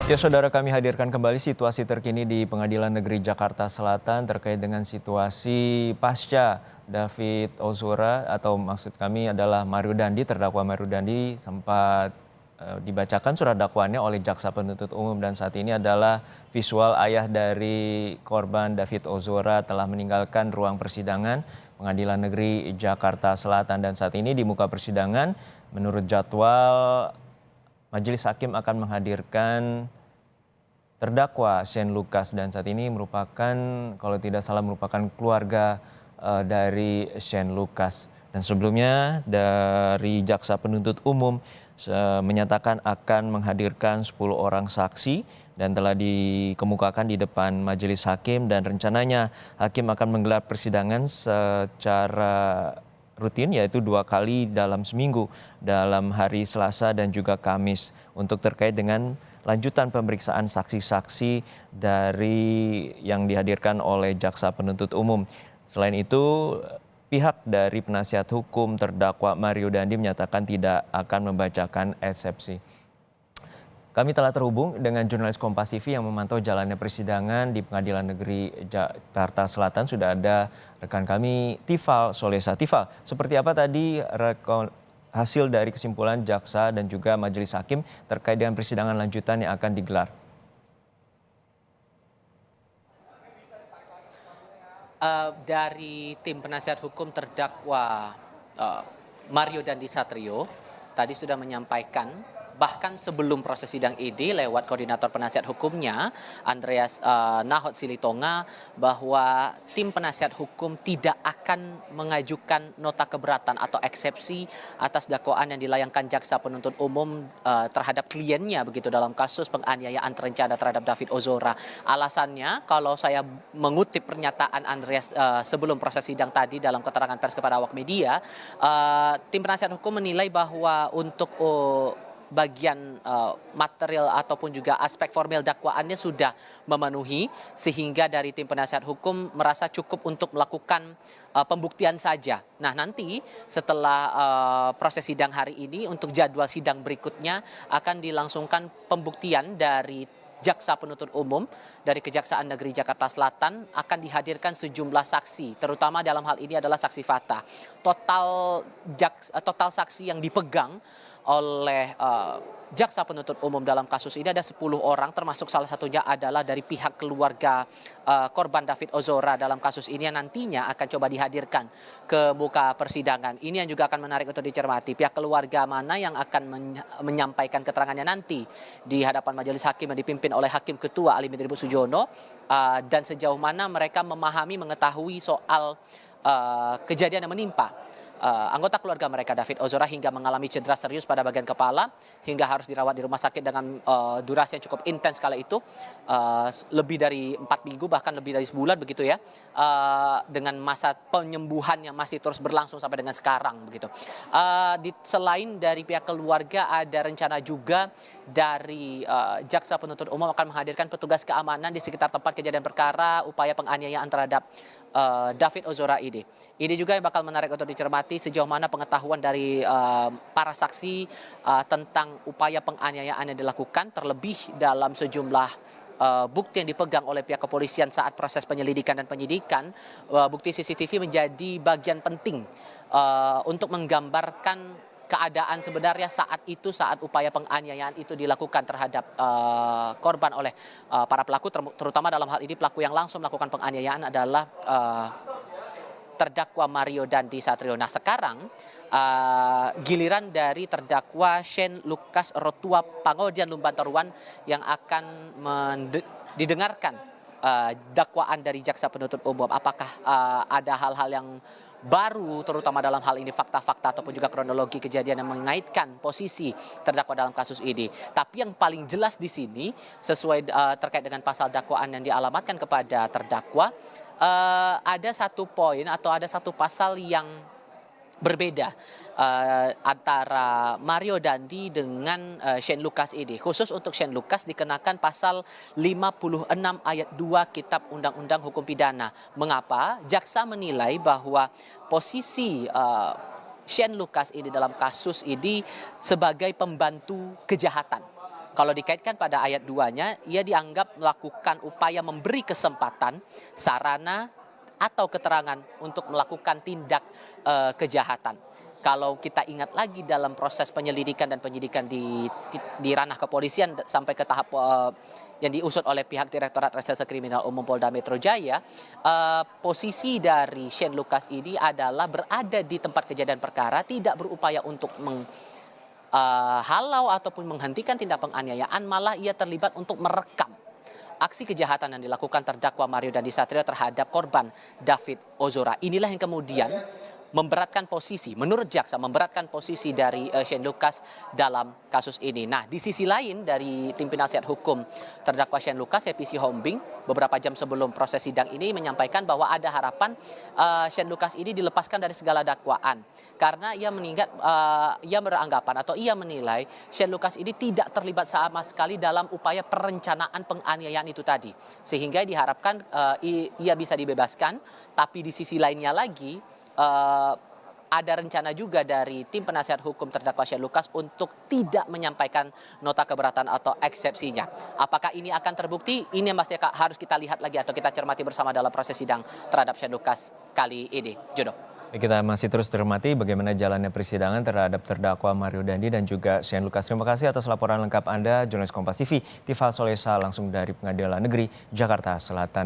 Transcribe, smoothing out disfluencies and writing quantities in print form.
Ya, saudara, kami hadirkan kembali situasi terkini di Pengadilan Negeri Jakarta Selatan terkait dengan situasi pasca David Ozora, atau maksud kami adalah Mario Dandi, terdakwa Mario Dandi sempat dibacakan surat dakwaannya oleh jaksa penuntut umum, dan saat ini adalah visual ayah dari korban David Ozora telah meninggalkan ruang persidangan Pengadilan Negeri Jakarta Selatan, dan saat ini di muka persidangan menurut jadwal Majelis Hakim akan menghadirkan terdakwa Shane Lucas, dan saat ini merupakan, kalau tidak salah, merupakan keluarga dari Shane Lucas. Dan sebelumnya dari jaksa penuntut umum menyatakan akan menghadirkan 10 orang saksi dan telah dikemukakan di depan majelis hakim, dan rencananya hakim akan menggelar persidangan secara rutin, yaitu 2 kali dalam seminggu, dalam hari Selasa dan juga Kamis, untuk terkait dengan lanjutan pemeriksaan saksi-saksi dari yang dihadirkan oleh jaksa penuntut umum. Selain itu, pihak dari penasihat hukum terdakwa Mario Dandi menyatakan tidak akan membacakan eksepsi. Kami telah terhubung dengan jurnalis Kompas TV yang memantau jalannya persidangan di Pengadilan Negeri Jakarta Selatan. Sudah ada rekan kami, Tifal Solesa. Tifal, seperti apa tadi hasil dari kesimpulan jaksa dan juga majelis hakim terkait dengan persidangan lanjutan yang akan digelar? Dari tim penasihat hukum terdakwa Mario Dandi Satrio tadi sudah menyampaikan, bahkan sebelum proses sidang ini lewat koordinator penasihat hukumnya Andreas Nahot Silitonga, bahwa tim penasihat hukum tidak akan mengajukan nota keberatan atau eksepsi atas dakwaan yang dilayangkan jaksa penuntut umum terhadap kliennya begitu dalam kasus penganiayaan terencana terhadap David Ozora. Alasannya, kalau saya mengutip pernyataan Andreas sebelum proses sidang tadi dalam keterangan pers kepada awak media, tim penasihat hukum menilai bahwa untuk bagian material ataupun juga aspek formil dakwaannya sudah memenuhi, sehingga dari tim penasihat hukum merasa cukup untuk melakukan pembuktian saja. Nah, nanti setelah proses sidang hari ini, untuk jadwal sidang berikutnya akan dilangsungkan pembuktian dari jaksa penuntut umum dari Kejaksaan Negeri Jakarta Selatan. Akan dihadirkan sejumlah saksi, terutama dalam hal ini adalah saksi fakta. Total saksi yang dipegang oleh jaksa penuntut umum dalam kasus ini ada 10 orang, termasuk salah satunya adalah dari pihak keluarga korban David Ozora dalam kasus ini, yang nantinya akan coba dihadirkan ke muka persidangan. Ini yang juga akan menarik untuk dicermati, pihak keluarga mana yang akan menyampaikan keterangannya nanti di hadapan majelis hakim yang dipimpin oleh Hakim Ketua Ali Midribu Sujono, dan sejauh mana mereka memahami, mengetahui soal kejadian yang menimpa anggota keluarga mereka David Ozora, hingga mengalami cedera serius pada bagian kepala hingga harus dirawat di rumah sakit dengan durasi yang cukup intens kala itu, lebih dari 4 minggu, bahkan lebih dari sebulan begitu ya, dengan masa penyembuhan yang masih terus berlangsung sampai dengan sekarang begitu. Selain dari pihak keluarga, ada rencana juga dari jaksa penuntut umum akan menghadirkan petugas keamanan di sekitar tempat kejadian perkara upaya penganiayaan terhadap David Ozora ini. Ini juga yang bakal menarik untuk dicermati, sejauh mana pengetahuan dari para saksi tentang upaya penganiayaan yang dilakukan, terlebih dalam sejumlah bukti yang dipegang oleh pihak kepolisian saat proses penyelidikan dan penyidikan. Bukti CCTV menjadi bagian penting untuk menggambarkan keadaan sebenarnya saat upaya penganiayaan itu dilakukan terhadap korban oleh para pelaku, terutama dalam hal ini pelaku yang langsung melakukan penganiayaan adalah terdakwa Mario Dandi Satrio. Nah, sekarang giliran dari terdakwa Shane Lucas Rotua Pangodian Lumbantoruan yang akan didengarkan dakwaan dari jaksa penuntut umum. Apakah ada hal-hal yang baru, terutama dalam hal ini fakta-fakta ataupun juga kronologi kejadian yang mengaitkan posisi terdakwa dalam kasus ini. Tapi yang paling jelas di sini, sesuai terkait dengan pasal dakwaan yang dialamatkan kepada terdakwa, ada satu poin atau ada satu pasal yang berbeda antara Mario Dandi dengan Shane Lucas ini. Khusus untuk Shane Lucas dikenakan pasal 56 ayat 2 Kitab Undang-Undang Hukum Pidana. Mengapa? Jaksa menilai bahwa posisi Shane Lucas ini dalam kasus ini sebagai pembantu kejahatan. Kalau dikaitkan pada ayat 2-nya, ia dianggap melakukan upaya memberi kesempatan, sarana, atau keterangan untuk melakukan tindak kejahatan. Kalau kita ingat lagi dalam proses penyelidikan dan penyidikan di ranah kepolisian sampai ke tahap yang diusut oleh pihak Direktorat Reserse Kriminal Umum Polda Metro Jaya, posisi dari Shane Lucas ini adalah berada di tempat kejadian perkara, tidak berupaya untuk halau ataupun menghentikan tindak penganiayaan, malah ia terlibat untuk merekam aksi kejahatan yang dilakukan terdakwa Mario Dandi Satrio terhadap korban David Ozora. Inilah yang kemudian memberatkan posisi, menurut jaksa, memberatkan posisi dari Shane Lucas dalam kasus ini. Nah, di sisi lain dari tim penasihat hukum terdakwa Shane Lucas, PC Hombing, beberapa jam sebelum proses sidang ini menyampaikan bahwa ada harapan Shane Lucas ini dilepaskan dari segala dakwaan. Karena ia ia beranggapan atau ia menilai Shane Lucas ini tidak terlibat sama sekali dalam upaya perencanaan penganiayaan itu tadi. Sehingga diharapkan ia bisa dibebaskan, tapi di sisi lainnya lagi, ada rencana juga dari tim penasihat hukum terdakwa Shane Lucas untuk tidak menyampaikan nota keberatan atau eksepsinya. Apakah ini akan terbukti? Ini masih harus kita lihat lagi atau kita cermati bersama dalam proses sidang terhadap Shane Lucas kali ini. Jono. Kita masih terus cermati bagaimana jalannya persidangan terhadap terdakwa Mario Dandi dan juga Shane Lucas. Terima kasih atas laporan lengkap Anda, jurnalis Kompas TV, Tifal Solesa langsung dari Pengadilan Negeri Jakarta Selatan.